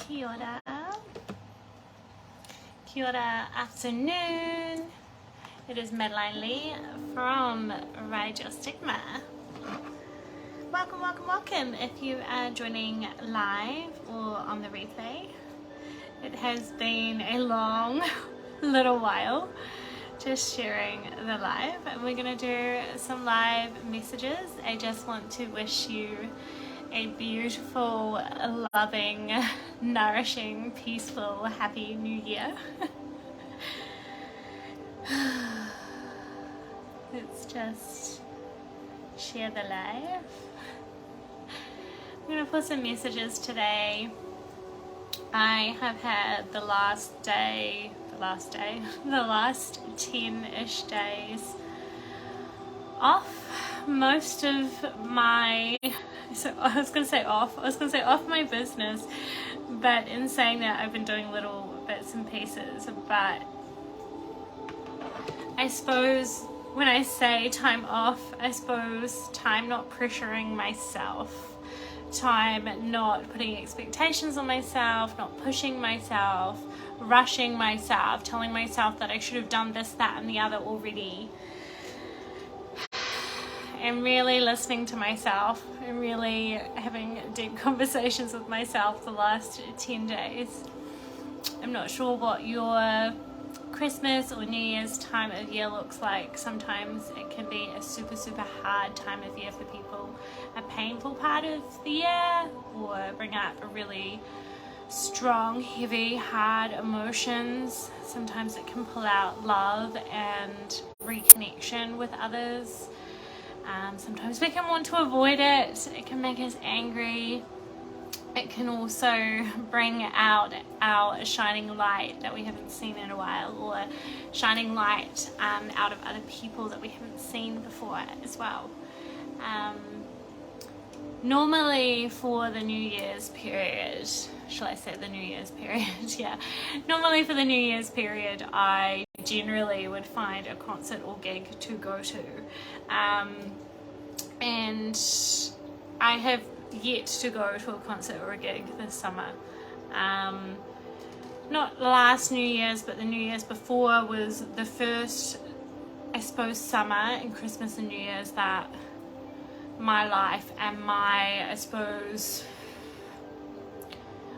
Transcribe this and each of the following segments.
Kia ora. Kia ora afternoon. It is Madeline Lee from Ride Your Stigma. Welcome, welcome, welcome if you are joining live or on the replay. It has been a long little while just sharing the live, and we're going to do some live messages. I just want to wish you a beautiful, loving, nourishing, peaceful, happy new year. Let's just share the live. I'm going to put some messages today. I have had the last 10-ish days off. Most of my, I was going to say off my business, but in saying that I've been doing little bits and pieces. But I suppose when I say time off, I suppose time not pressuring myself, time not putting expectations on myself, not pushing myself, rushing myself, telling myself that I should have done this, that and the other already. And really listening to myself and really having deep conversations with myself the last 10 days. I'm not sure what your Christmas or New Year's time of year looks like. Sometimes it can be a super, super hard time of year for people, a painful part of the year, or bring up a really strong, heavy, hard emotions. Sometimes it can pull out love and reconnection with others. Sometimes we can want to avoid it. It can make us angry. It can also bring out our shining light that we haven't seen in a while, or shining light out of other people that we haven't seen before as well. Normally for the New Year's period, shall I say the New Year's period? Yeah. Normally for the New Year's period, I generally would find a concert or gig to go to. And I have yet to go to a concert or a gig this summer. Not last New Year's, but the New Year's before was the first, I suppose, summer and Christmas and New Year's that my life and my, I suppose,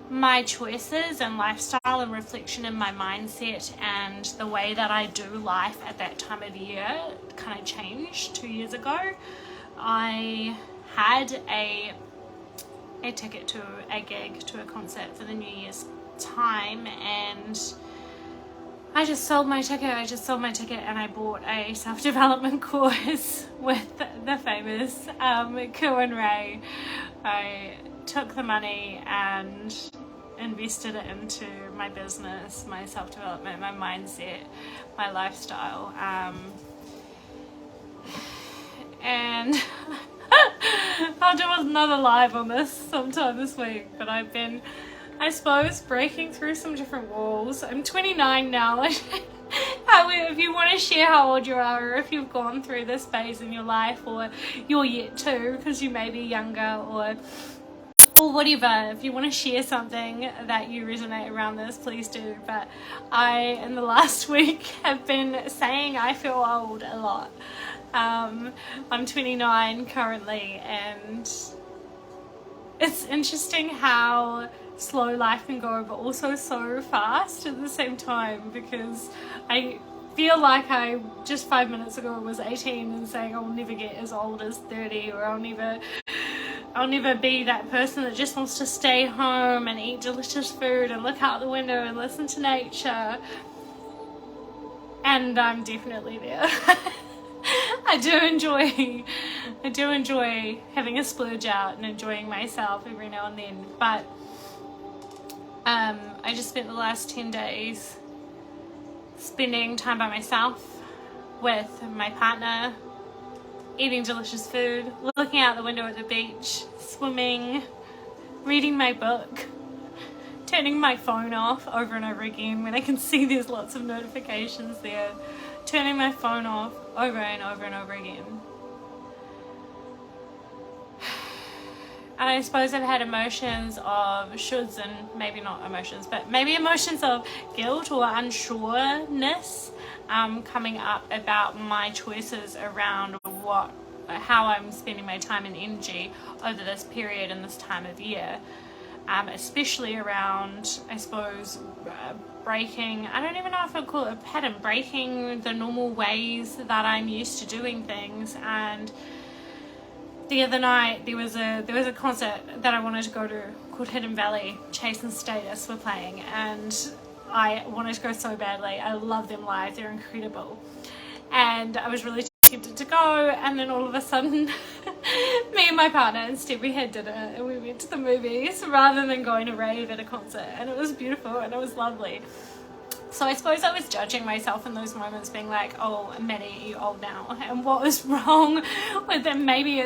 my choices and lifestyle and reflection in my mindset and the way that I do life at that time of year kind of changed 2 years ago. I had a ticket to a gig, to a concert for the New Year's time, and I just sold my ticket and I bought a self-development course with the famous Cohen Ray. I took the money and invested it into my business, my self-development, my mindset, my lifestyle, and I'll do another live on this sometime this week. But I've been, I suppose, breaking through some different walls. I'm 29 now. If you want to share how old you are, or if you've gone through this phase in your life, or you're yet to because you may be younger, or whatever, if you want to share something that you resonate around this, please do. But I, in the last week, have been saying I feel old a lot. I'm 29 currently, and it's interesting how slow life can go, but also so fast at the same time, because I feel like I just 5 minutes ago was 18 and saying I'll never get as old as 30, or I'll never be that person that just wants to stay home and eat delicious food and look out the window and listen to nature. And I'm definitely there. I do enjoy having a splurge out and enjoying myself every now and then. But I just spent the last 10 days spending time by myself with my partner, eating delicious food, looking out the window at the beach, swimming, reading my book, turning my phone off over and over again when I can see there's lots of notifications there, turning my phone off over and over and over again. And I suppose I've had emotions of shoulds and maybe not emotions, but maybe emotions of guilt or unsureness coming up about my choices around how I'm spending my time and energy over this period and this time of year. Especially around, I suppose, breaking, I don't even know if I'd call it a pattern, breaking the normal ways that I'm used to doing things. And the other night there was a concert that I wanted to go to called Hidden Valley. Chase and Status were playing, and I wanted to go so badly. I love them live, they're incredible, and I was really tempted to go. And then all of a sudden me and my partner, instead we had dinner and we went to the movies rather than going to rave at a concert, and it was beautiful and it was lovely. So I suppose I was judging myself in those moments, being like, oh, Maddie, you're old now, and what was wrong with them? Maybe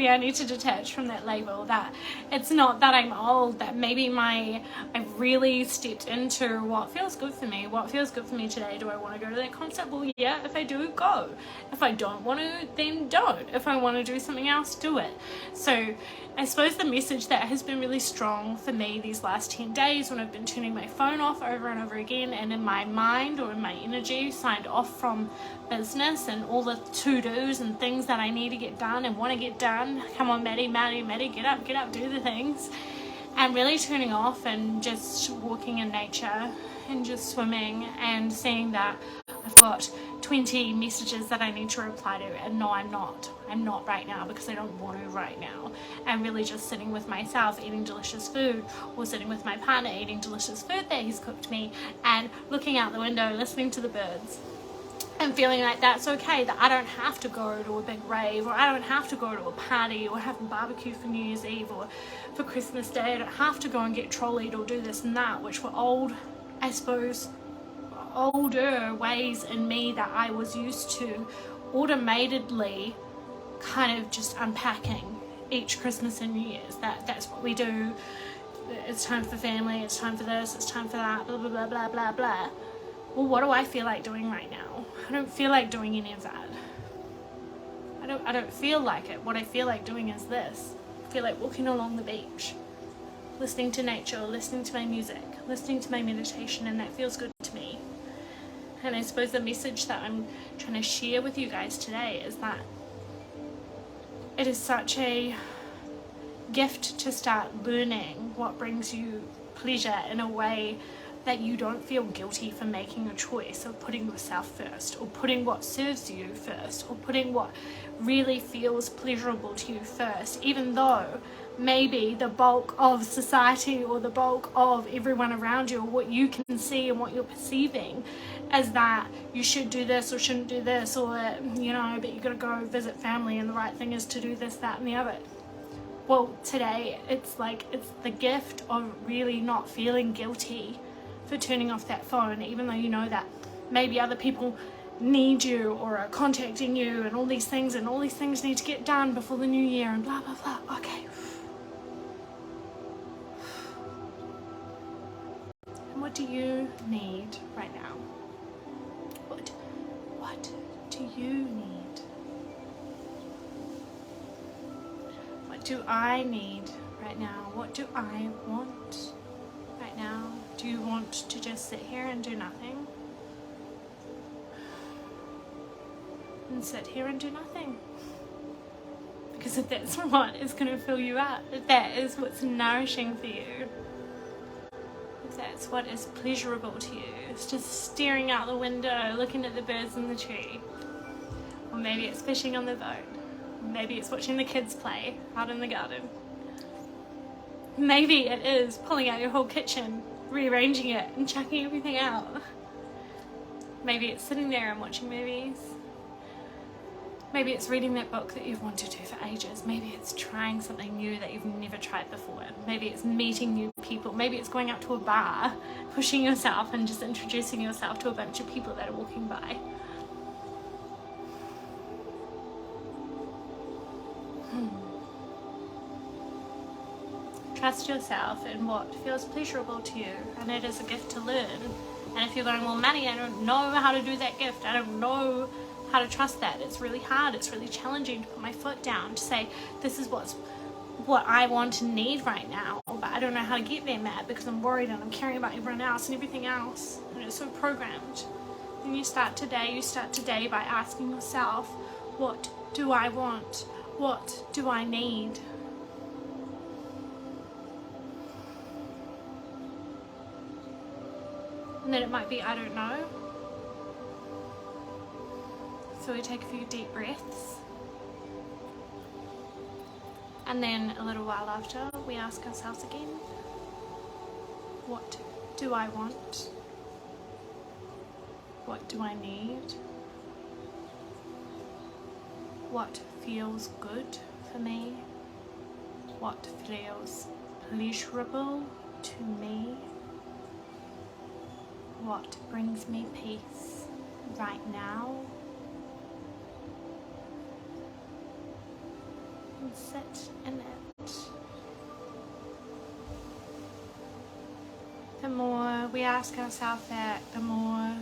I need to detach from that label, that it's not that I'm old, that maybe I've really stepped into what feels good for me. What feels good for me today? Do I want to go to that concert? Well, yeah, if I do, go. If I don't want to, then don't. If I want to do something else, do it. So I suppose the message that has been really strong for me these last 10 days, when I've been turning my phone off over and over again, and in my mind or in my energy signed off from business and all the to-dos and things that I need to get done and want to get done. Come on, Maddie, get up, do the things. And really turning off and just walking in nature and just swimming and seeing that I've got 20 messages that I need to reply to, and no, I'm not right now, because I don't want to right now. And really just sitting with myself, eating delicious food, or sitting with my partner eating delicious food that he's cooked me, and looking out the window, listening to the birds, and feeling like that's okay, that I don't have to go to a big rave, or I don't have to go to a party, or have a barbecue for New Year's Eve, or for Christmas Day. I don't have to go and get trolleyed or do this and that, which were old, I suppose, older ways in me that I was used to automatedly kind of just unpacking each Christmas and New Year's. That's what we do. It's time for family, it's time for this, it's time for that, blah blah blah blah blah blah. Well, what do I feel like doing right now? I don't feel like doing any of that. I don't feel like it. What I feel like doing is this. I feel like walking along the beach, listening to nature, listening to my music, listening to my meditation, and that feels good to me. And I suppose the message that I'm trying to share with you guys today is that it is such a gift to start learning what brings you pleasure in a way that you don't feel guilty for making a choice of putting yourself first, or putting what serves you first, or putting what really feels pleasurable to you first, even though maybe the bulk of society or the bulk of everyone around you, or what you can see and what you're perceiving as that you should do this or shouldn't do this, or but you gotta go visit family and the right thing is to do this, that and the other. Well, today it's the gift of really not feeling guilty for turning off that phone, even though you know that maybe other people need you or are contacting you and all these things need to get done before the new year and blah blah blah. Okay. And what do you need right now? What do you need? What do I need right now? What do I want right now? Do you want to just sit here and do nothing? And sit here and do nothing? Because if that's what is going to fill you up, if that is what's nourishing for you, if that's what is pleasurable to you, it's just staring out the window, looking at the birds in the tree. Or maybe it's fishing on the boat. Maybe it's watching the kids play out in the garden. Maybe it is pulling out your whole kitchen, rearranging it and chucking everything out. Maybe it's sitting there and watching movies. Maybe it's reading that book that you've wanted to for ages. Maybe it's trying something new that you've never tried before. Maybe it's meeting new people. Maybe it's going out to a bar, pushing yourself and just introducing yourself to a bunch of people that are walking by. Trust yourself in what feels pleasurable to you, and it is a gift to learn. And if you're going, well, Maddie, I don't know how to do that gift, I don't know how to trust that, it's really hard, it's really challenging to put my foot down, to say this is what's what I want and need right now, but I don't know how to get there, Matt, because I'm worried and I'm caring about everyone else and everything else, and it's so programmed. Then you start today by asking yourself, what do I want? What do I need? And then it might be, I don't know. So we take a few deep breaths. And then a little while after, we ask ourselves again, what do I want? What do I need? What feels good for me? What feels pleasurable to me? What brings me peace right now? And sit in it. The more we ask ourselves that, the more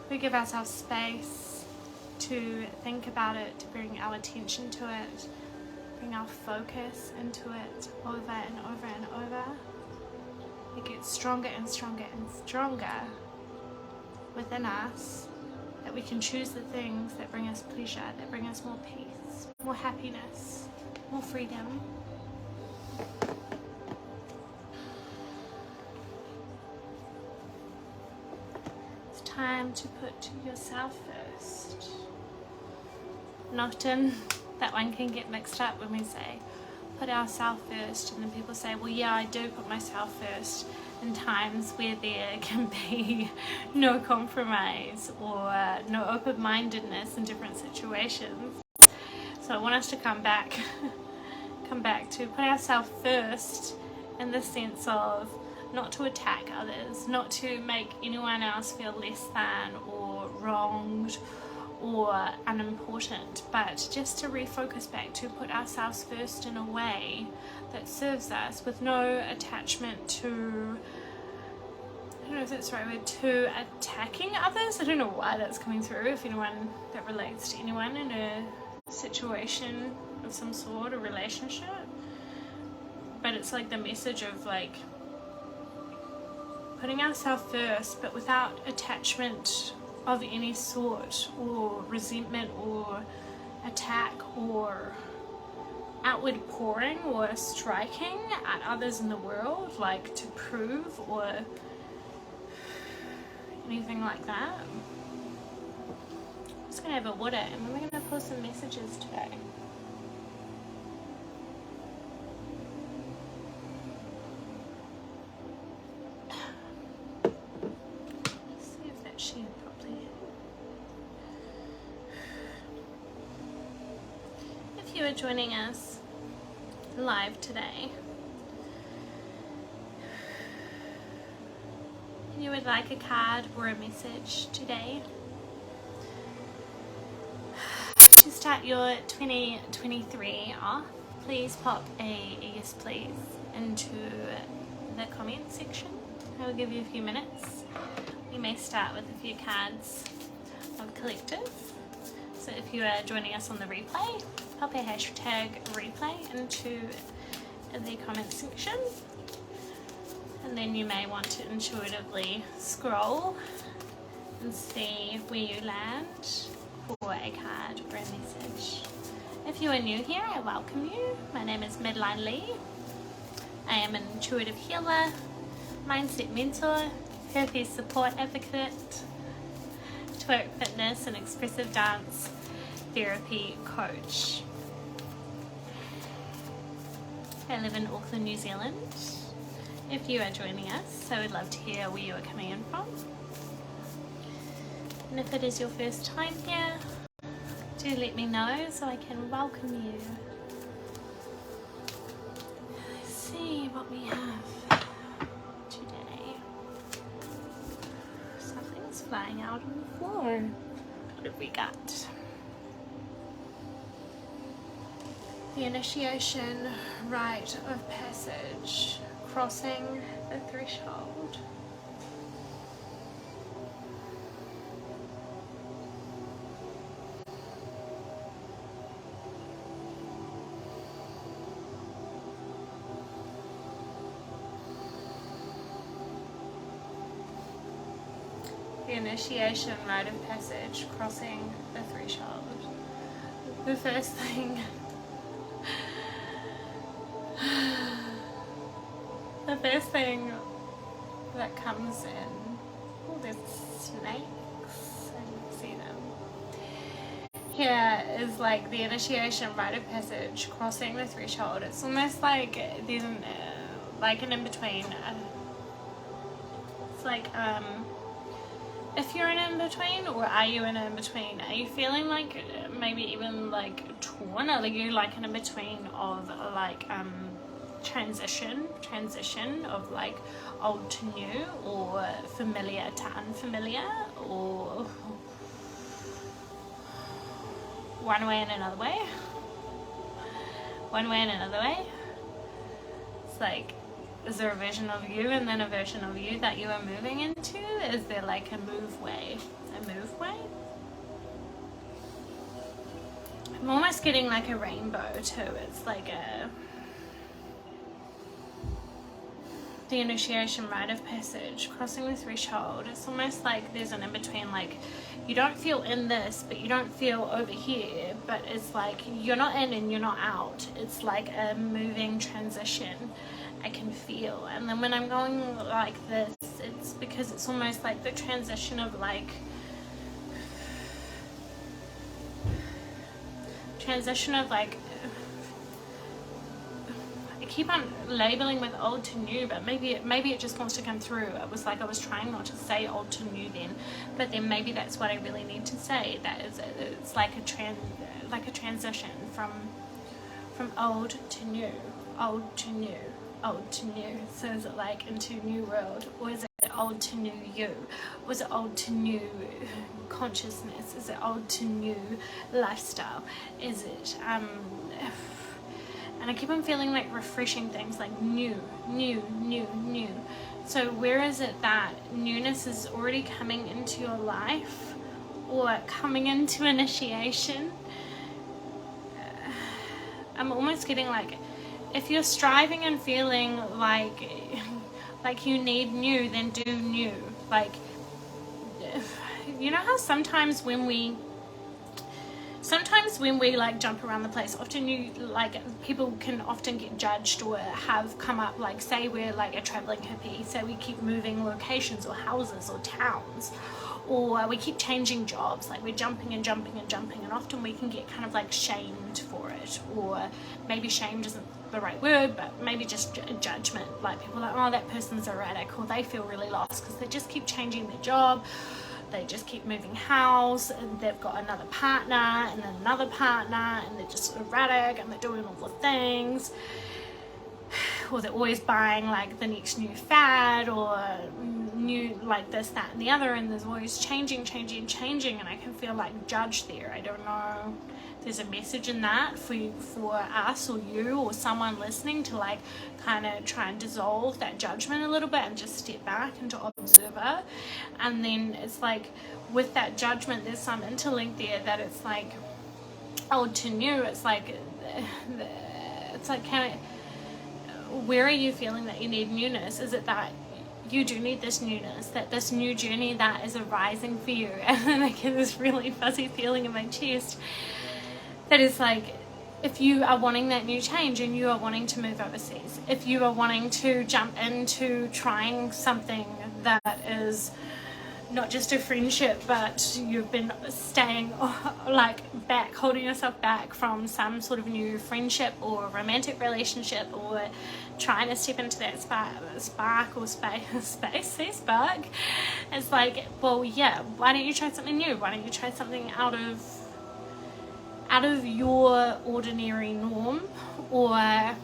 we give ourselves space to think about it, to bring our attention to it, bring our focus into it over and over and over. It gets stronger and stronger and stronger within us, that we can choose the things that bring us pleasure, that bring us more peace, more happiness, more freedom. It's time to put yourself first. And often that one can get mixed up when we say put ourselves first, and then people say, well, yeah, I do put myself first in times where there can be no compromise or no open-mindedness in different situations. So I want us to come back to put ourselves first in the sense of not to attack others, not to make anyone else feel less than or wronged or unimportant, but just to refocus back to put ourselves first in a way that serves us with no attachment to, I don't know if that's the right word, to attacking others. I don't know why that's coming through, if anyone that relates to anyone in a situation of some sort, a relationship. But it's like the message of like putting ourselves first, but without attachment of any sort, or resentment, or attack, or outward pouring, or striking at others in the world, like to prove, or anything like that. I'm just gonna have a water, and then we're gonna post some messages today. See if that's shared properly. If you are joining us live today, and you would like a card or a message today to start your 2023 off, please pop a yes please into the comment section. I will give you a few minutes. We may start with a few cards of collective. So if you are joining us on the replay, pop a hashtag replay into the comment section, and then you may want to intuitively scroll and see where you land for a card or a message. If you are new here, I welcome you. My name is Madeline Lee. I am an intuitive healer, mindset mentor, herpes support advocate, twerk fitness and expressive dance therapy coach. I live in Auckland, New Zealand. If you are joining us, I would love to hear where you are coming in from. And if it is your first time here, do let me know so I can welcome you. Let's see what we have today. Something's flying out on the floor. What have we got? The initiation rite of passage, crossing the threshold. initiation rite of passage, crossing the threshold. The first thing that comes in, oh, there's snakes, I can see them. Here is like the initiation rite of passage, crossing the threshold. It's almost like there's an in-between. It's like, if you're in in-between, or are you in in-between? Are you feeling like maybe even like torn? Or are you like in between of like transition of like old to new, or familiar to unfamiliar, or one way and another way? It's like, is there a version of you and then a version of you that you are moving into? Is there like a move way? I'm almost getting like a rainbow too. It's like the initiation rite of passage, crossing the threshold. It's almost like there's an in-between, like you don't feel in this, but you don't feel over here, but it's like you're not in and you're not out. It's like a moving transition I can feel. And then when I'm going like this, it's because it's almost like the transition of like I keep on labeling with old to new, but maybe it just wants to come through. It was like I was trying not to say old to new then, but then maybe that's what I really need to say. That is, it's like a transition from old to new, old to new, old to new. So is it like into new world, or is it old to new you? Was it old to new consciousness? Is it old to new lifestyle? Is it and I keep on feeling like refreshing things, like new. So where is it that newness is already coming into your life, or coming into initiation? I'm almost getting like, if you're striving and feeling like you need new, then do new. Like, you know how sometimes when we like jump around the place, often people can often get judged or have come up, like say we're like a traveling hippie, say we keep moving locations or houses or towns, or we keep changing jobs, like we're jumping and often we can get kind of like shamed for it, or maybe shamed isn't the right word, but maybe just judgment, like people are like, oh, that person's erratic, or they feel really lost because they just keep changing their job, they just keep moving house, and they've got another partner and then another partner, and they're just erratic and they're doing all the things, or they're always buying like the next new fad, or new like this, that and the other, and there's always changing, and I can feel like judged there. I don't know, there's a message in that for us or you or someone listening to like kind of try and dissolve that judgment a little bit and just step back into observer. And then it's like with that judgment there's some interlink there that it's like old to new. It's like where are you feeling that you need newness? Is it that you do need this newness, that this new journey that is arising for you? And then I get this really fuzzy feeling in my chest that is like, if you are wanting that new change and you are wanting to move overseas, if you are wanting to jump into trying something that is not just a friendship, but you've been staying like back, holding yourself back from some sort of new friendship or romantic relationship, or trying to step into that spark or space, say spark. It's like, well, yeah, why don't you try something new? Why don't you try something out of your ordinary norm? Or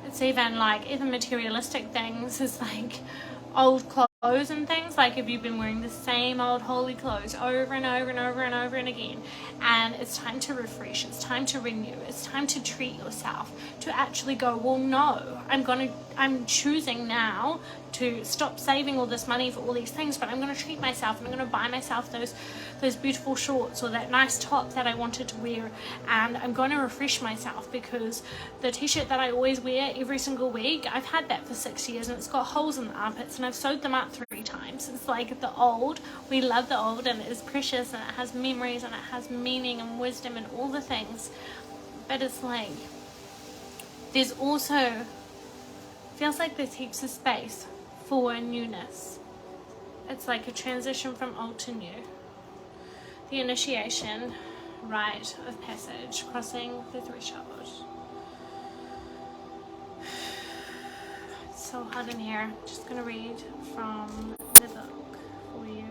it's even like materialistic things, is like old clothes and things. Like if you've been wearing the same old holy clothes over and over and again, and it's time to refresh, it's time to renew, it's time to treat yourself, to actually go, well, no, I'm choosing now to stop saving all this money for all these things, but I'm going to treat myself, and I'm going to buy myself those beautiful shorts or that nice top that I wanted to wear, and I'm going to refresh myself, because the t-shirt that I always wear every single week, I've had that for 6 years and it's got holes in the armpits, and I've sewed them up out 3 times. It's like the old, we love the old and it is precious and it has memories and it has meaning and wisdom and all the things. But it's like, there's also, feels like there's heaps of space for newness. It's like a transition from old to new. The initiation, rite of passage, crossing the threshold. It's so hot in here. Just gonna read from the book for you.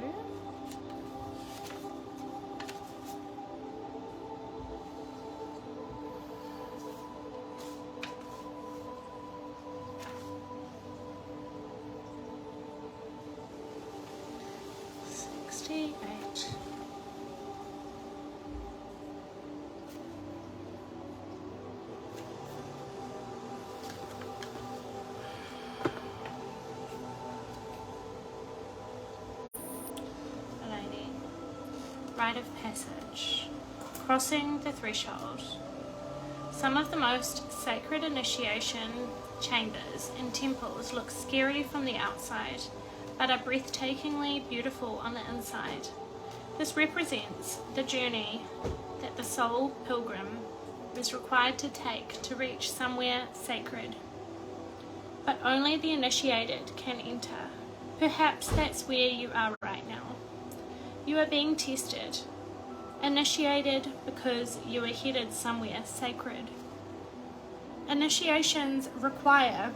Rite of passage, crossing the threshold. Some of the most sacred initiation chambers in temples look scary from the outside, but are breathtakingly beautiful on the inside. This represents the journey that the soul pilgrim is required to take to reach somewhere sacred. But only the initiated can enter. Perhaps that's where you are right now. You are being tested, initiated because you are headed somewhere sacred. Initiations require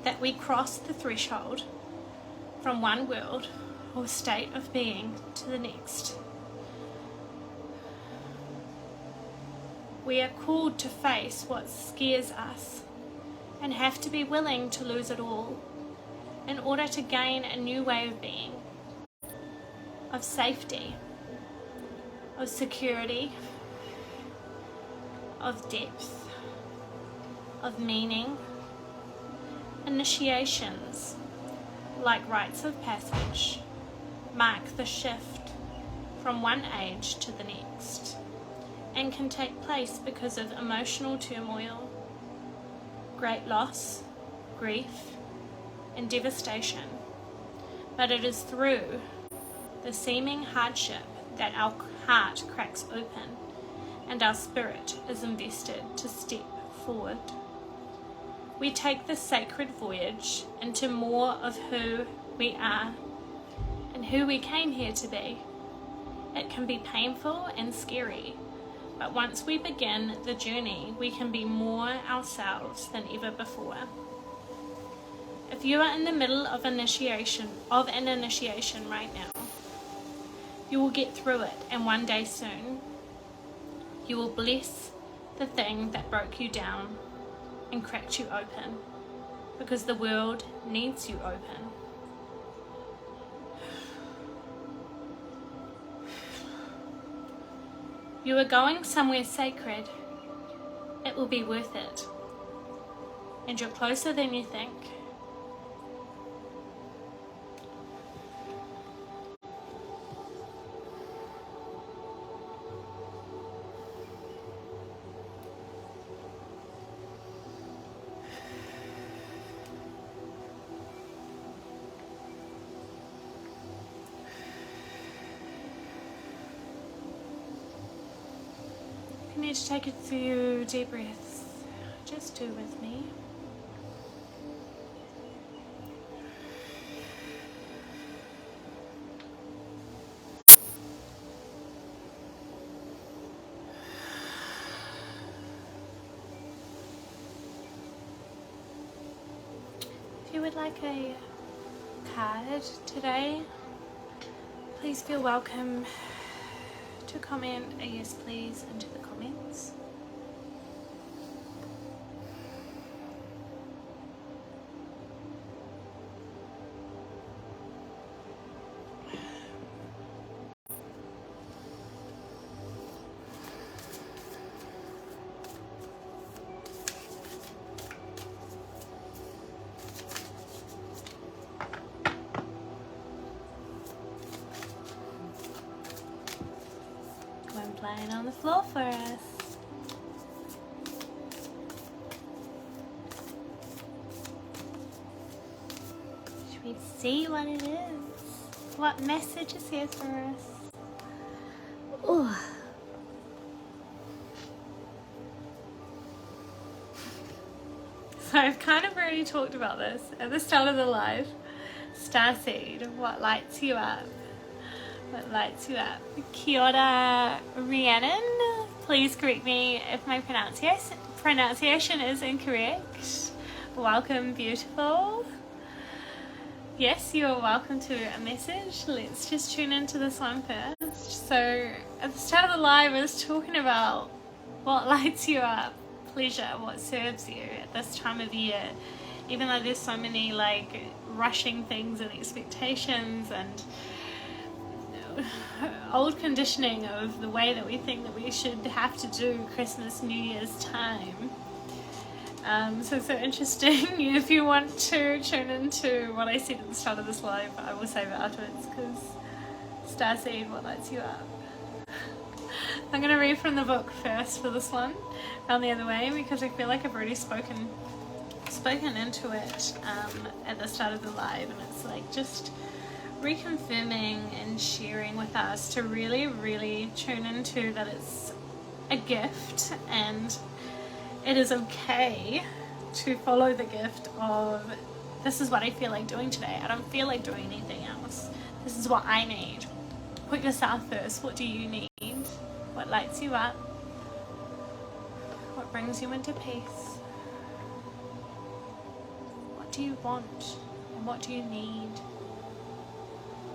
that we cross the threshold from one world or state of being to the next. We are called to face what scares us and have to be willing to lose it all in order to gain a new way of being, of safety, of security, of depth, of meaning. Initiations, like rites of passage, mark the shift from one age to the next and can take place because of emotional turmoil, great loss, grief, and devastation. But it is through the seeming hardship that our heart cracks open and our spirit is invested to step forward. We take this sacred voyage into more of who we are and who we came here to be. It can be painful and scary, but once we begin the journey, we can be more ourselves than ever before. If you are in the middle of an initiation right now, you will get through it, and one day soon, you will bless the thing that broke you down and cracked you open, because the world needs you open. You are going somewhere sacred. It will be worth it. And you're closer than you think. You need to take a few deep breaths. Just do with me. If you would like a card today, please feel welcome to comment a yes please into the comments. Lying on the floor for us. Should we see what it is. What message is here for us? Ooh. So I've kind of already talked about this at the start of the live. Starseed, what lights you up? What lights you up? Kia ora, Rhiannon. Please correct me if my pronunciation is incorrect. Welcome, beautiful. Yes, you are welcome to a message. Let's just tune into this one first. So at the start of the live I was talking about what lights you up. Pleasure, what serves you at this time of year, even though there's so many like rushing things and expectations and old conditioning of the way that we think that we should have to do Christmas, New Year's time. So interesting. If you want to tune into what I said at the start of this live, I will save it afterwards, because Starseed, what lights you up? I'm going to read from the book first for this one, around the other way, because I feel like I've already spoken into it at the start of the live, and it's like just reconfirming and sharing with us to really, really tune into that it's a gift, and it is okay to follow the gift of, this is what I feel like doing today. I don't feel like doing anything else. This is what I need. Put yourself first. What do you need? What lights you up? What brings you into peace? What do you want? And what do you need?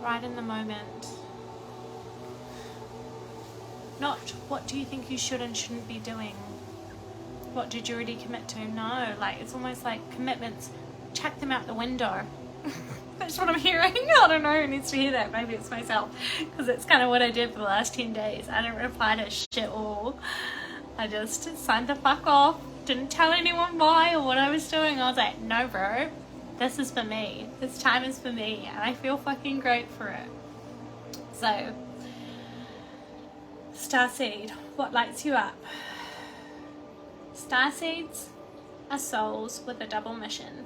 Right in the moment. Not what do you think you should and shouldn't be doing. What did you already commit to? No, like it's almost like commitments. Chuck them out the window. That's what I'm hearing. I don't know who needs to hear that. Maybe it's myself, because it's kind of what I did for the last 10 days. I didn't reply to shit all. I just signed the fuck off. Didn't tell anyone why or what I was doing. I was like, no bro, this is for me. This time is for me, and I feel fucking great for it. So, Starseed, what lights you up? Starseeds are souls with a double mission: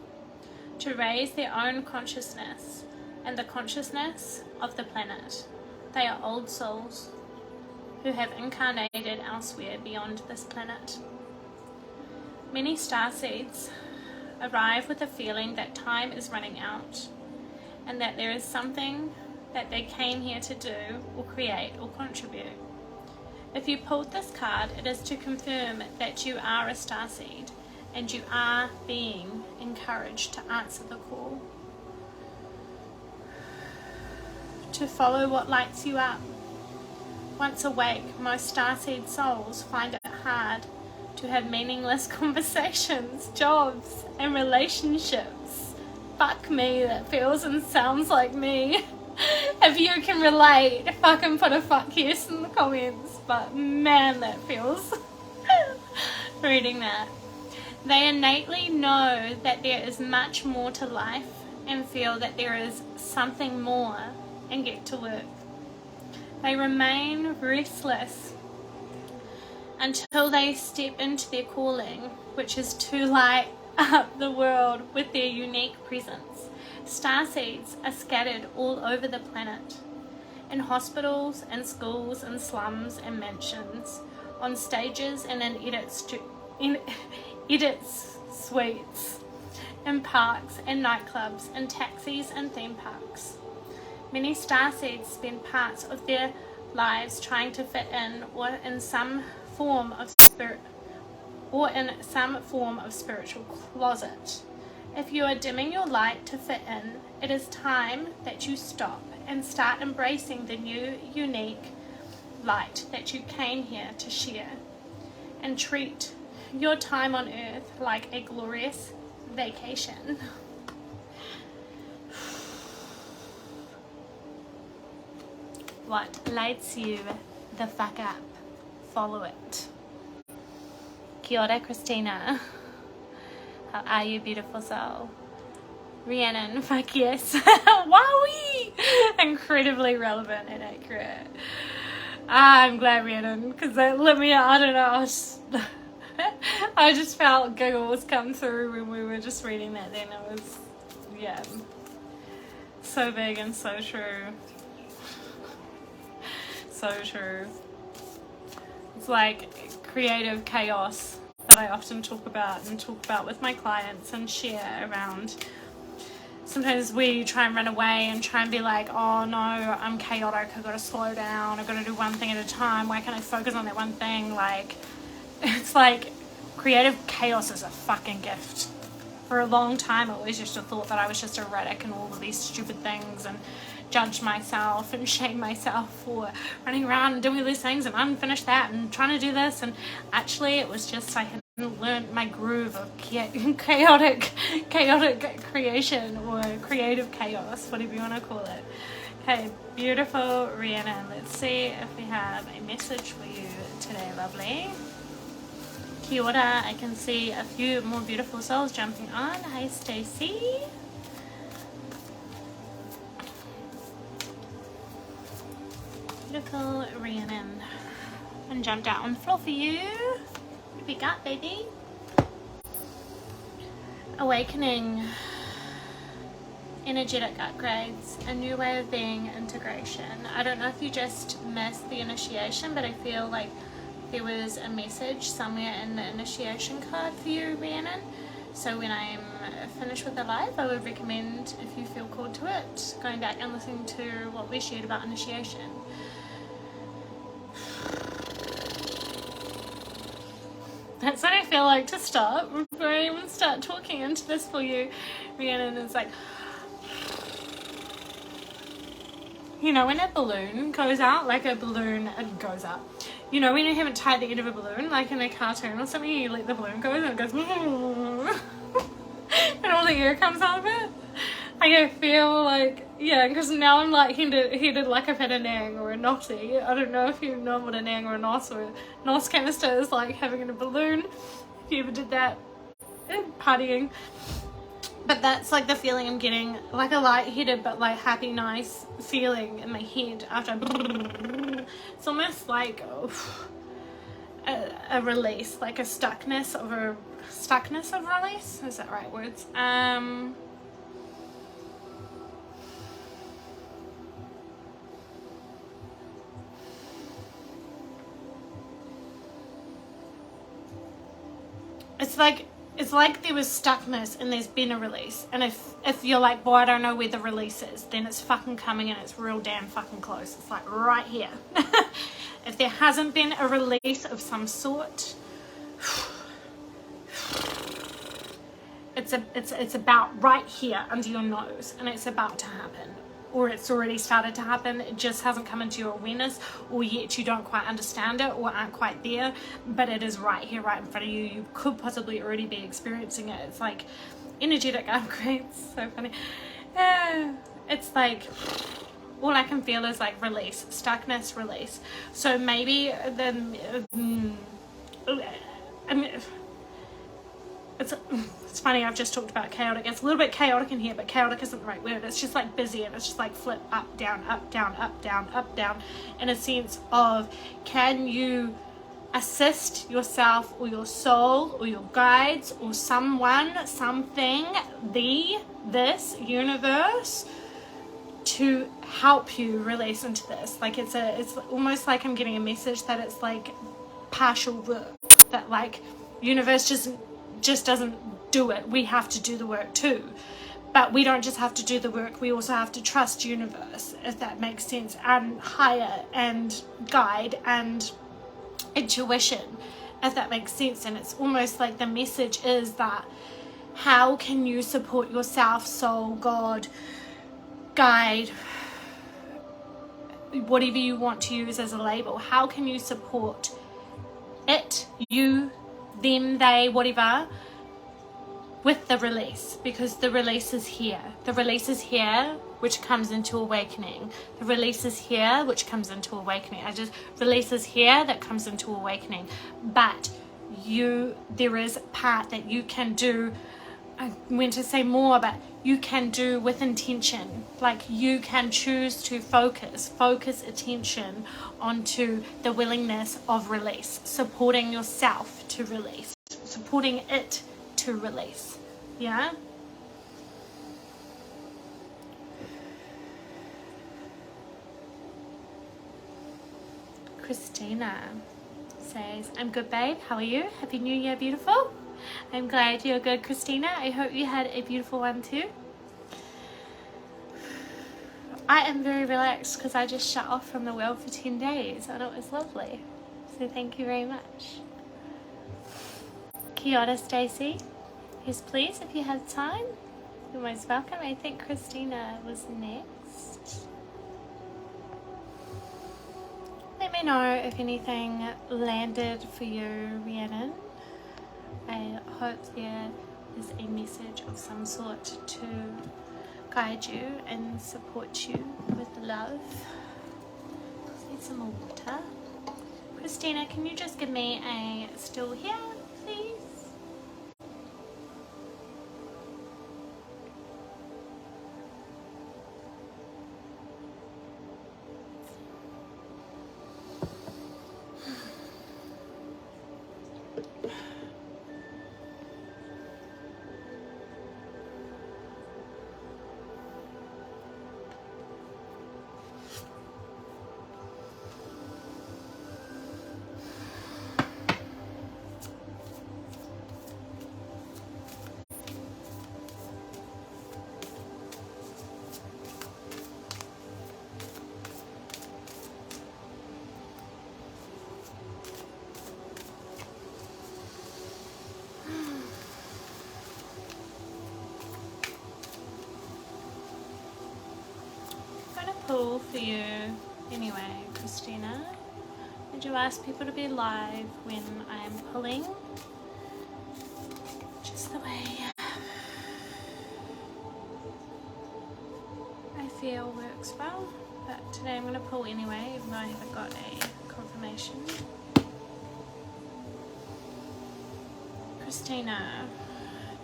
to raise their own consciousness and the consciousness of the planet. They are old souls who have incarnated elsewhere beyond this planet. Many starseeds arrive with a feeling that time is running out, and that there is something that they came here to do or create or contribute. If you pulled this card, it is to confirm that you are a starseed, and you are being encouraged to answer the call. To follow what lights you up. Once awake, most starseed souls find it hard to have meaningless conversations, jobs, and relationships. Fuck me, that feels and sounds like me. If you can relate, fucking put a fuck yes in the comments. But man, that feels reading that. They innately know that there is much more to life and feel that there is something more and get to work. They remain restless until they step into their calling, which is to light up the world with their unique presence. Starseeds are scattered all over the planet, in hospitals and schools and slums and mansions, on stages and in edit suites, in parks and nightclubs, in taxis and theme parks. Many starseeds spend parts of their lives trying to fit in, or in some form of spiritual closet. If you are dimming your light to fit in, it is time that you stop and start embracing the new, unique light that you came here to share, and treat your time on earth like a glorious vacation. What lights you the fuck up? Follow it. Kia ora, Christina. How are you, beautiful soul? Rhiannon, fuck yes. Wowie! Incredibly relevant and accurate. I'm glad, Rhiannon, because I don't know, I just felt giggles come through when we were just reading that then. It was, yeah. So big and so true. So true. It's like creative chaos that I often talk about with my clients and share around. Sometimes we try and run away and try and be like, oh no, I'm chaotic, I've got to slow down, I've got to do one thing at a time, why can't I focus on that one thing? Like, it's like creative chaos is a fucking gift. For a long time I always used to thought that I was just erratic and all of these stupid things and judge myself and shame myself for running around and doing all these things and unfinished that and trying to do this, and actually it was just I hadn't learned my groove of chaotic creation or creative chaos, whatever you want to call it. Okay, beautiful Rhiannon, let's see if we have a message for you today, lovely. Kia ora, I can see a few more beautiful souls jumping on. Hi Stacey. Beautiful Rhiannon. And jump down on the floor for you. What we got, baby? Awakening. Energetic upgrades. A new way of being, integration. I don't know if you just missed the initiation, but I feel like there was a message somewhere in the initiation card for you, Rhiannon. So when I'm finished with the live, I would recommend, if you feel called to it, going back and listening to what we shared about initiation. That's what I feel like to start. Before I even start talking into this for you, Rhiannon, is like, you know when a balloon goes out, like a balloon, it goes up. You know when you haven't tied the end of a balloon, like in a cartoon or something, you let the balloon go and it goes and all the air comes out of it? Like I feel like, yeah, because now I'm like headed like I've had a nang or a notty. I don't know if you know what a nang or a nos or a nos canister is like, having in a balloon, if you ever did that partying. But that's like the feeling I'm getting, like a light-headed but like happy, nice feeling in my head after it's almost like a release, like a stuckness of release. Is that right words? It's like there was stuckness and there's been a release, and if you're like, boy, I don't know where the release is, then it's fucking coming and it's real damn fucking close. It's like right here. If there hasn't been a release of some sort, it's about right here under your nose, and it's about to happen, or it's already started to happen. It just hasn't come into your awareness, or yet you don't quite understand it or aren't quite there, but it is right here, right in front of you. You could possibly already be experiencing it. It's like energetic upgrades. So funny. It's like all I can feel is like release, stuckness, release. So maybe I mean, it's funny, I've just talked about chaotic. It's a little bit chaotic in here, but chaotic isn't the right word. It's just like busy, and it's just like flip, up, down, up, down, up, down, up, down, in a sense of, can you assist yourself or your soul or your guides or someone, something, this universe to help you release into this? Like it's almost like I'm getting a message that it's like partial work, that like universe just doesn't do it. We have to do the work too, but we don't just have to do the work, we also have to trust universe, if that makes sense, and higher and guide and intuition, if that makes sense. And it's almost like the message is that, how can you support yourself, soul, God, guide, whatever you want to use as a label, how can you support it, you, them, they, whatever, with the release? Because the release is here. The release is here, which comes into awakening. The release is here, which comes into awakening. Release is here, that comes into awakening. But there is a part that you can do. I went to say more, but you can do with intention. Like you can choose to focus attention onto the willingness of release, supporting yourself to release, supporting it to release. Yeah? Christina says, I'm good, babe. How are you? Happy New Year, beautiful. I'm glad you're good, Christina. I hope you had a beautiful one too. I am very relaxed because I just shut off from the world for 10 days and it was lovely. So thank you very much. Kia ora, Stacey. Yes, please, if you have time. You're most welcome. I think Christina was next. Let me know if anything landed for you, Rhiannon. I hope there is a message of some sort to guide you and support you with love. Need some more water. Christina, can you just give me a still here, please? Pull for you anyway, Christina. I do ask people to be live when I am pulling, just the way I feel works well. But today I'm going to pull anyway, even though I haven't got a confirmation. Christina,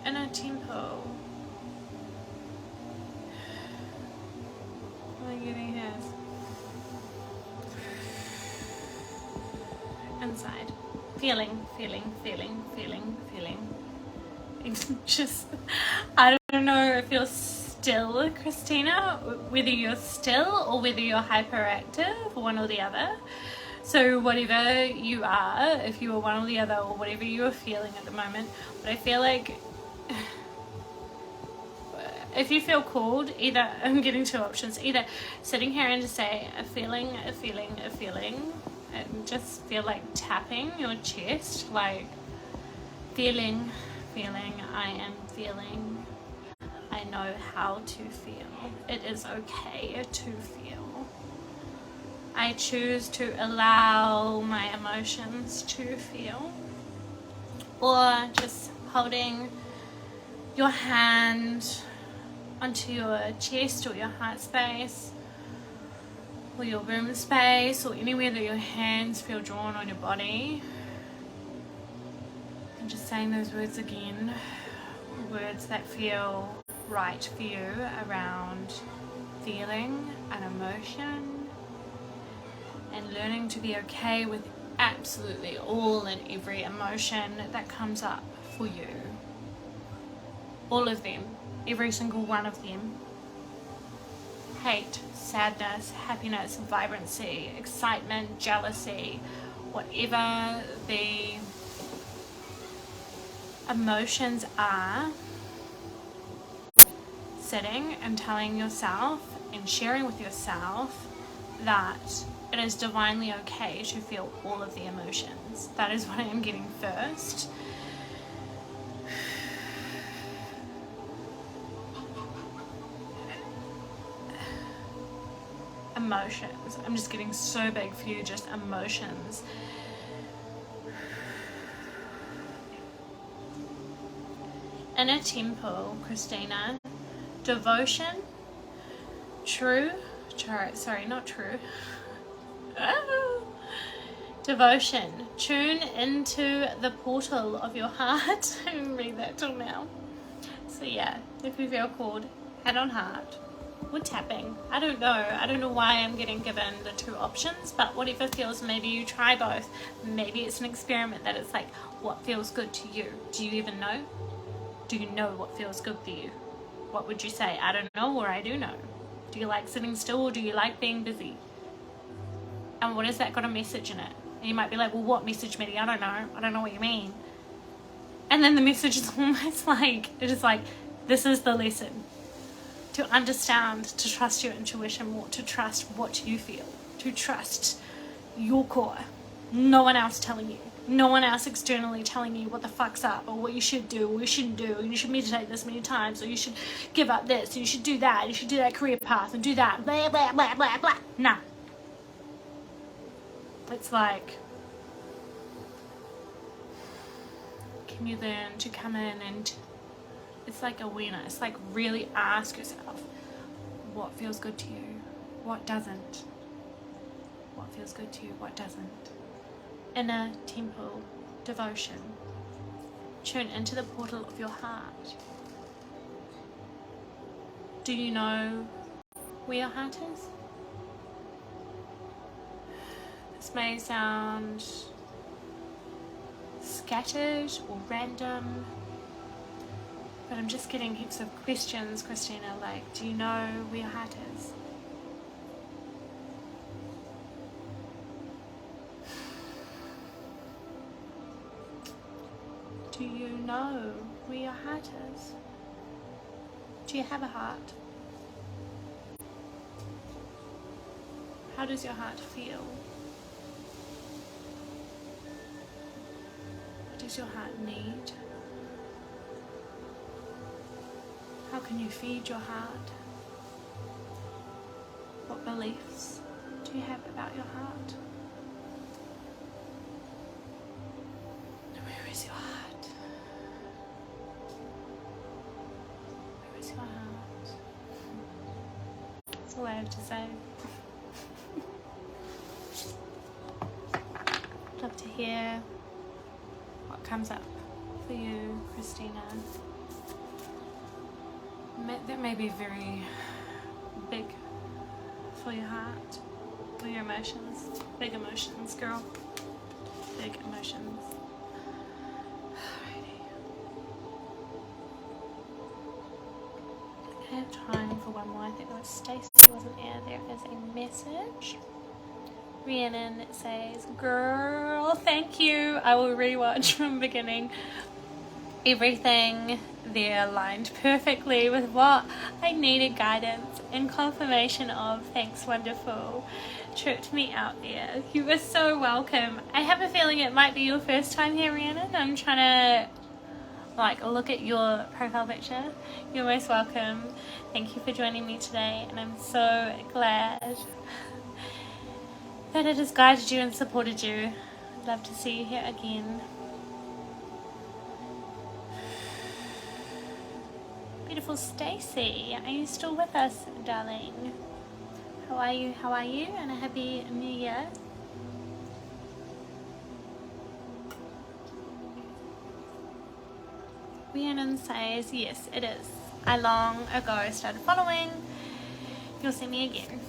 inner temple. Getting his inside, feeling. Just, I don't know if you're still, Christina, whether you're still or whether you're hyperactive, one or the other. So whatever you are, if you are one or the other, or whatever you are feeling at the moment, but I feel like if you feel called, either, I'm getting two options, either sitting here and just say a feeling, and just feel like tapping your chest, like feeling, I am feeling, I know how to feel, it is okay to feel, I choose to allow my emotions to feel, or just holding your hand onto your chest or your heart space or your room space or anywhere that your hands feel drawn on your body, and just saying those words again, words that feel right for you around feeling and emotion, and learning to be okay with absolutely all and every emotion that comes up for you, all of them. Every single one of them. Hate, sadness, happiness, vibrancy, excitement, jealousy, whatever the emotions are, sitting and telling yourself and sharing with yourself that it is divinely okay to feel all of the emotions. That is what I am getting first. Emotions. I'm just getting so big for you, just emotions. Inner temple, Christina. Devotion. True. Sorry, not true. Devotion. Tune into the portal of your heart. I didn't read that till now. So yeah, if you feel called, head on heart. Or tapping. I don't know why I'm getting given the two options, but whatever feels, maybe you try both. Maybe it's an experiment that it's like, what feels good to you? Do you even know? Do you know what feels good for you? What would you say? I don't know, or I do know. Do you like sitting still, or do you like being busy? And what has that got a message in it? And you might be like, well, what message, Mitty? I don't know what you mean. And then the message is almost like, it is like, this is the lesson. To understand, to trust your intuition more, to trust what you feel, to trust your core. No one else telling you. No one else externally telling you what the fuck's up, or what you should do, or what you shouldn't do, and you should meditate this many times, or you should give up this, and you should do that, you should do that career path, and do that, blah, blah, blah, blah, blah. Nah. It's like, can you learn to come in and, it's like awareness, like really ask yourself, what feels good to you, what doesn't, what feels good to you, what doesn't. Inner temple devotion. Tune into the portal of your heart. Do you know where your heart is? This may sound scattered or random, but I'm just getting heaps of questions, Christina, like, do you know where your heart is? Do you know where your heart is? Do you have a heart? How does your heart feel? What does your heart need? How can you feed your heart? What beliefs do you have about your heart? Where is your heart? Where is your heart? That's all I have to say. I'd love to hear what comes up for you, Christina. That may be very big for your heart, for your emotions. Big emotions, girl. Big emotions. Alrighty. I have time for one more. I think that was Stacey wasn't there. There is a message. Rhiannon says, girl, thank you. I will rewatch from beginning. Everything there aligned perfectly with what I needed guidance and confirmation of. Thanks, wonderful. Tripped me out there. You were so welcome. I have a feeling it might be your first time here, Rhiannon. I'm trying to look at your profile picture. You're most welcome. Thank you for joining me today, and I'm so glad that it has guided you and supported you. I'd love to see you here again. Beautiful Stacey, are you still with us, darling? How are you? How are you? And a happy new year. Rhiannon says, yes, it is. I long ago started following. You'll see me again.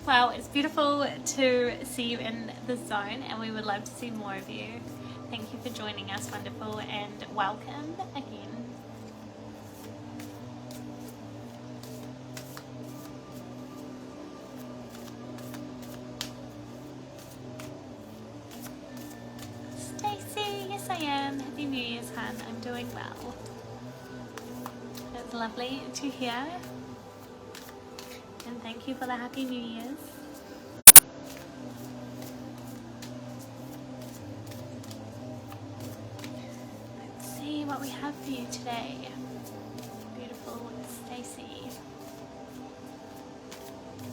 Well, it's beautiful to see you in the zone, and we would love to see more of you. Thank you for joining us, wonderful, and welcome again. Stacey, yes I am. Happy New Year's, hun. I'm doing well. It's lovely to hear. And thank you for the Happy New Year's. Let's see what we have for you today. Beautiful Stacey.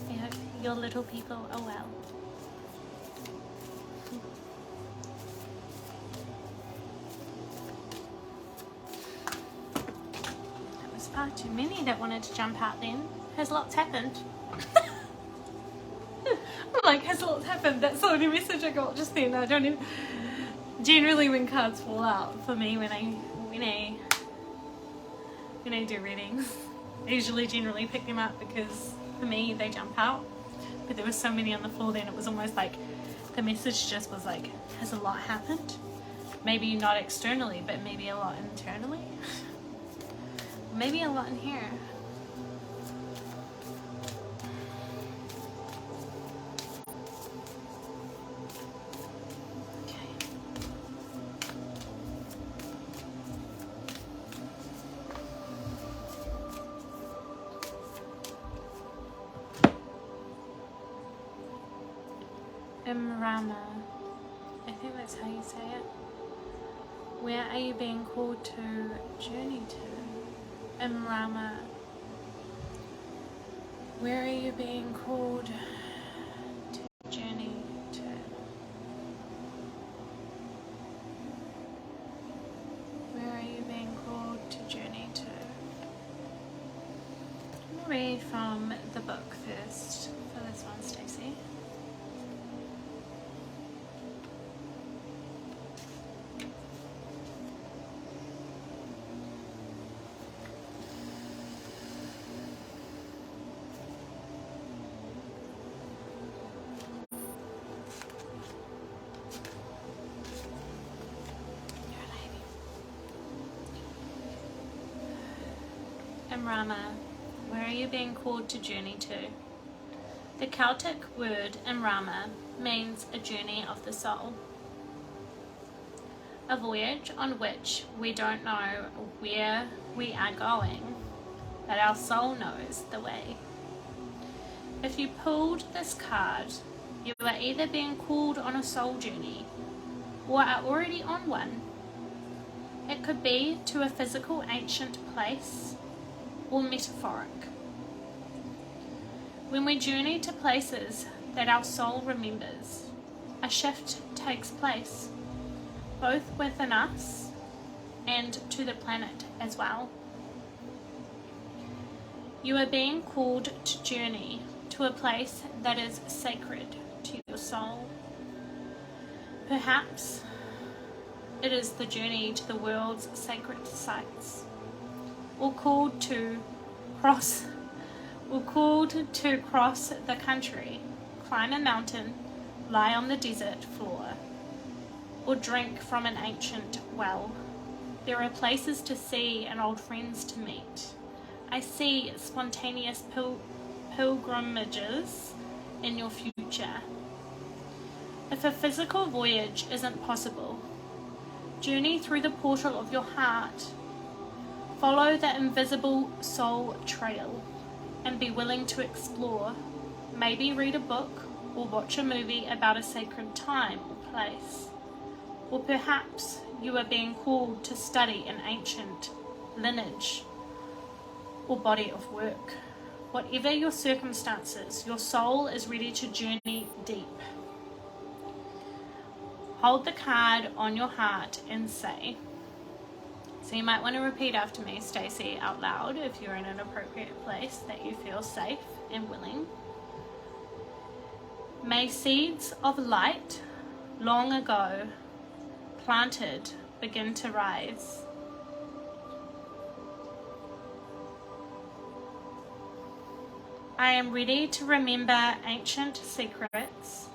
I hope your little people are well. That was far too many that wanted to jump out then. Has lots happened? I'm like, has lots happened? That's the only message I got just then. I don't even... Generally when cards fall out for me when I do readings, I usually generally pick them up because for me they jump out. But there were so many on the floor then it was almost like the message just was like, has a lot happened? Maybe not externally, but maybe a lot internally. Maybe a lot in here. Imrama. I think that's how you say it. Where are you being called to journey to? Imrama. Where are you being called to journey to? Where are you being called to journey to? I'm going to read from the book first for this one, Stacey. Imrama, where are you being called to journey to? The Celtic word Imrama means a journey of the soul. A voyage on which we don't know where we are going, but our soul knows the way. If you pulled this card, you are either being called on a soul journey or are already on one. It could be to a physical ancient place or metaphoric. When we journey to places that our soul remembers, a shift takes place, both within us and to the planet as well. You are being called to journey to a place that is sacred to your soul. Perhaps it is the journey to the world's sacred sites, or called to cross the country, climb a mountain, lie on the desert floor, or drink from an ancient well. There are places to see and old friends to meet. I see spontaneous pilgrimages in your future. If a physical voyage isn't possible, journey through the portal of your heart. Follow the invisible soul trail and be willing to explore. Maybe read a book or watch a movie about a sacred time or place. Or perhaps you are being called to study an ancient lineage or body of work. Whatever your circumstances, your soul is ready to journey deep. Hold the card on your heart and say, so you might want to repeat after me, Stacey, out loud if you're in an appropriate place that you feel safe and willing. May seeds of light long ago planted begin to rise. I am ready to remember ancient secrets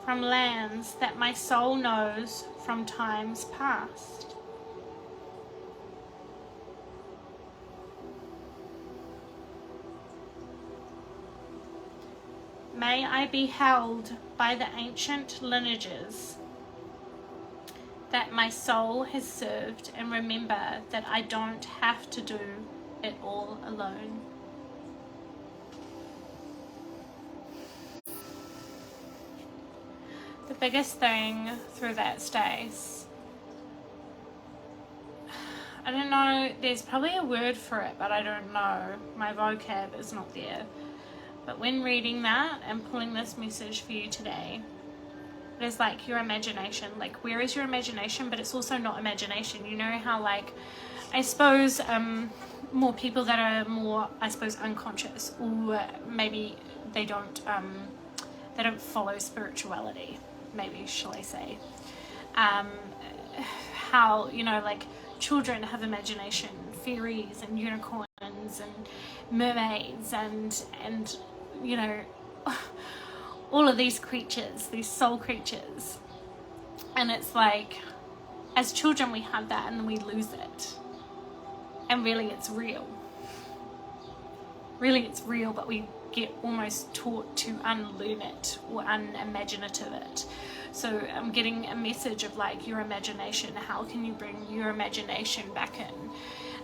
from lands that my soul knows from times past. May I be held by the ancient lineages that my soul has served, and remember that I don't have to do it all alone. The biggest thing through that, Stace, I don't know, there's probably a word for it, but I don't know. My vocab is not there. But when reading that and pulling this message for you today, it is like your imagination. Like, where is your imagination? But it's also not imagination. You know how, like, I suppose more people that are more, I suppose, unconscious, or maybe they don't follow spirituality, maybe, shall I say. How, you know, like, children have imagination, fairies and unicorns and mermaids and you know, all of these creatures, these soul creatures. And it's like, as children we have that and then we lose it. And really it's real. Really it's real, but we get almost taught to unlearn it or unimaginative it. So I'm getting a message of like your imagination. How can you bring your imagination back in?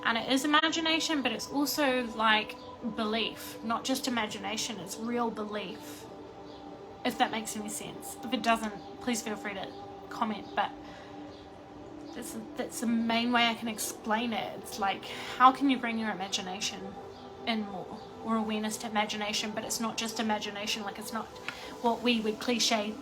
And it is imagination, but it's also like belief, not just imagination, it's real belief. if that makes any sense. If it doesn't, please feel free to comment, but that's the main way I can explain it. It's like, how can you bring your imagination in more, or awareness to imagination, but it's not just imagination, like it's not what we would cliche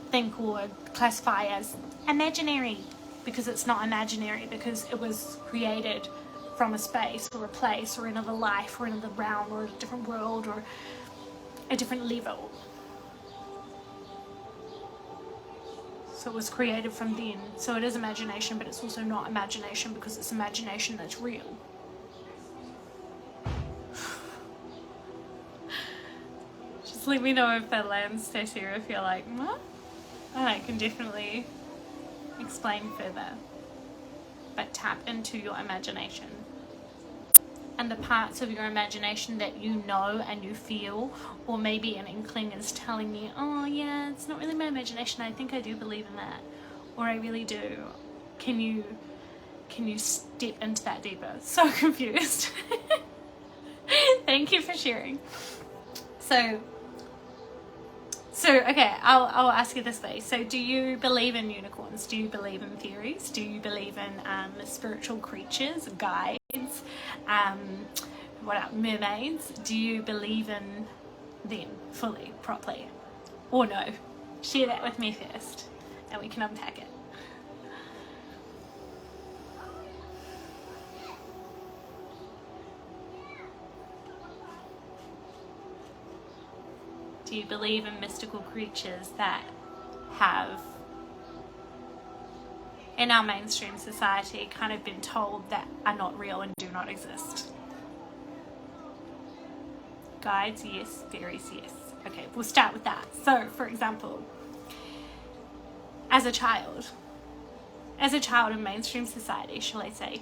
think or classify as imaginary, because it's not imaginary, because it was created from a space or a place or another life or another realm or a different world or a different level. So it was created from then. So it is imagination, but it's also not imagination, because it's imagination that's real. Just let me know if that lands, Stacey, or if you're like, what? And I can definitely explain further. But tap into your imagination. And the parts of your imagination that you know and you feel, or maybe an inkling is telling you, oh yeah, it's not really my imagination, I think I do believe in that, or I really do. Can you step into that deeper? So confused. Thank you for sharing. So okay, I'll ask you this way. So do you believe in unicorns? Do you believe in fairies? Do you believe in spiritual creatures, guides, mermaids? Do you believe in them fully, properly, or no? Share that with me first and we can unpack it. Do you believe in mystical creatures that have, in our mainstream society, kind of been told that are not real and do not exist? Guides, yes. Fairies, yes. Okay, we'll start with that. So, for example, as a child in mainstream society, shall I say,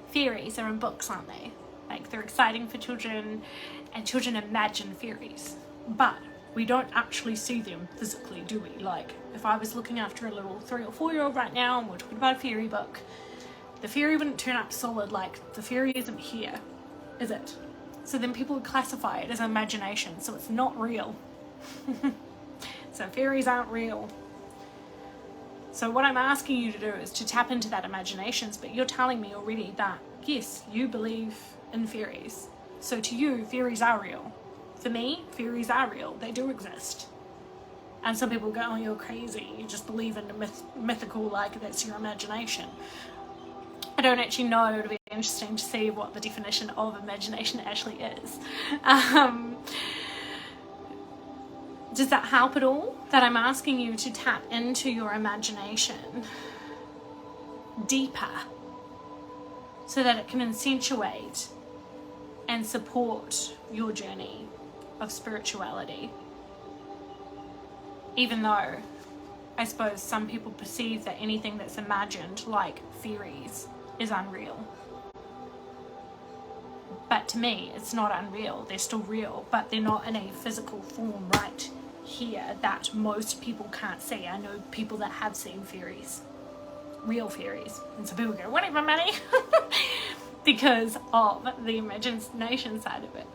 fairies are in books, aren't they? Like, they're exciting for children, and children imagine fairies. But we don't actually see them physically, do we? Like, if I was looking after a little 3 or 4 year old right now and we're talking about a fairy book, the fairy wouldn't turn up solid, like, the fairy isn't here, is it? So then people would classify it as imagination, so it's not real. So fairies aren't real. So what I'm asking you to do is to tap into that imaginations, but you're telling me already that, yes, you believe in fairies. So to you, fairies are real. For me, fairies are real. They do exist. And some people go, oh, you're crazy. You just believe in the mythical, like that's your imagination. I don't actually know. It would be interesting to see what the definition of imagination actually is. Does that help at all? That I'm asking you to tap into your imagination deeper so that it can accentuate and support your journey of spirituality. Even though I suppose some people perceive that anything that's imagined, like fairies, is unreal. But to me, it's not unreal. They're still real, but they're not in a physical form right here that most people can't see. I know people that have seen fairies, real fairies, and so people go, whatever, money, because of the imagination side of it.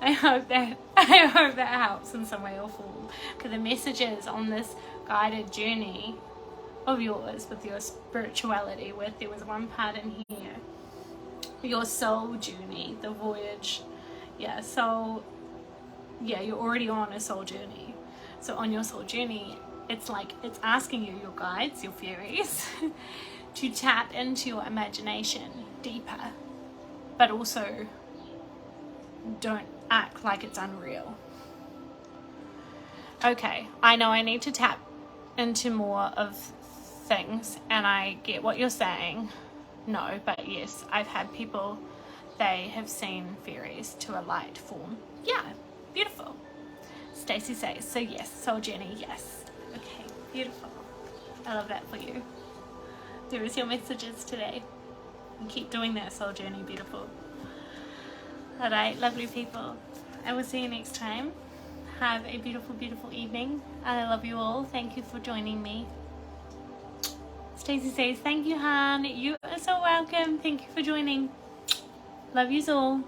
I hope that helps in some way or form. Because the messages on this guided journey of yours with your spirituality, there was one part in here, your soul journey, the voyage. Yeah, so yeah, you're already on a soul journey. So on your soul journey, it's like it's asking you, your guides, your fairies, to tap into your imagination deeper, but also don't act like it's unreal. Okay, I know I need to tap into more of things, and I get what you're saying. No, but yes, I've had people, they have seen fairies to a light form. Yeah, beautiful. Stacey says, so yes, soul journey, yes. Okay, beautiful. I love that for you. There is your messages today. And keep doing that, soul journey, beautiful. Alright, lovely people. I will see you next time. Have a beautiful, beautiful evening. I love you all. Thank you for joining me. Stacey says, thank you, Han. You are so welcome. Thank you for joining. Love yous all.